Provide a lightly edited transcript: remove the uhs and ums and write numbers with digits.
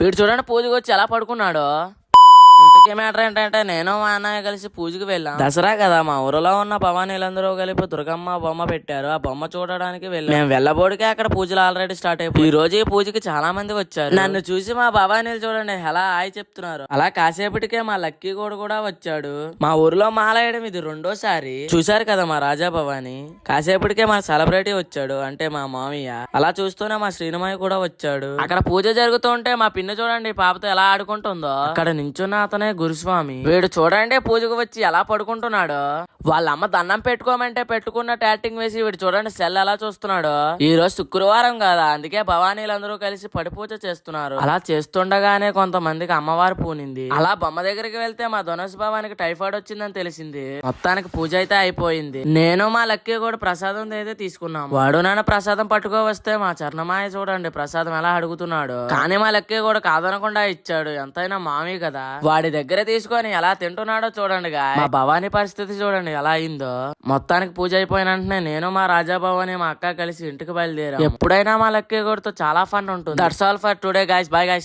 వీడు చూడండి పూజకి వచ్చి ఎలా పడుకున్నాడు. ఇంతకీ మ్యాటర్ ఏంటంటే నేను మా అన్నయ్య కలిసి పూజకి వెళ్ళాం. దసరా కదా, మా ఊరిలో ఉన్న భవానీలందరూ కలిపి దుర్గమ్మ బొమ్మ పెట్టారు. ఆ బొమ్మ చూడడానికి వెళ్ళాం. మేము వెళ్ళబోడికే అక్కడ పూజలు ఆల్రెడీ స్టార్ట్ అయిపోయి ఈ రోజు ఈ పూజకి చాలా మంది వచ్చారు. నన్ను చూసి మా భవానీలు చూడండి ఎలా హాయ్ చెప్తున్నారు. అలా కాసేపటికే మా లక్కీ కూడా వచ్చాడు. మా ఊరిలో మాలేయడం ఇది రెండోసారి. చూసారు కదా మా రాజా భవాని. కాసేపటికే మా సెలబ్రిటీ వచ్చాడు, అంటే మా మామయ్య. అలా చూస్తూనే మా శ్రీనిమయ్య కూడా వచ్చాడు. అక్కడ పూజ జరుగుతూ ఉంటే మా పిన్ని చూడండి పాపతో ఎలా ఆడుకుంటుందో. అక్కడ నించున్న అతనే గురుస్వామి. వీడు చూడండి పూజకు వచ్చి ఎలా పడుకుంటున్నాడు. వాళ్ళ అమ్మ దండం పెట్టుకోమంటే పెట్టుకున్న యాక్టింగ్ వేసి వీడు చూడండి సెల్ ఎలా చూస్తున్నాడు. ఈ రోజు శుక్రవారం కదా, అందుకే భవానీలందరూ కలిసి పడి పూజ చేస్తున్నారు. అలా చేస్తుండగానే కొంతమందికి అమ్మవారు పూనింది. అలా బొమ్మ దగ్గరికి వెళ్తే మా ధనుష్ భవానికి టైఫాయిడ్ వచ్చిందని తెలిసింది. మొత్తానికి పూజ అయితే అయిపోయింది. నేను మా లక్కీ కూడా ప్రసాదం అయితే తీసుకున్నాం. వాడు నాన్న ప్రసాదం పట్టుకో వస్తే మా చరణమాయ చూడండి ప్రసాదం ఎలా అడుగుతున్నాడు. కానీ మా లక్కీ కూడా కాదనకుండా ఇచ్చాడు. ఎంతైనా మామి కదా. వాడి దగ్గర తీసుకొని ఎలా తింటున్నాడో చూడండి. మా భవానీ పరిస్థితి చూడండి ఎలా అయిందో. మొత్తానికి పూజ అయిపోయిన వెంటనే నేను మా రాజా భవాని మా అక్క కలిసి ఇంటికి బయలుదేరాం. ఎప్పుడైనా మా లక్కీ కూడా చాలా ఫన్ ఉంటుంది. That's all for today guys. Bye guys.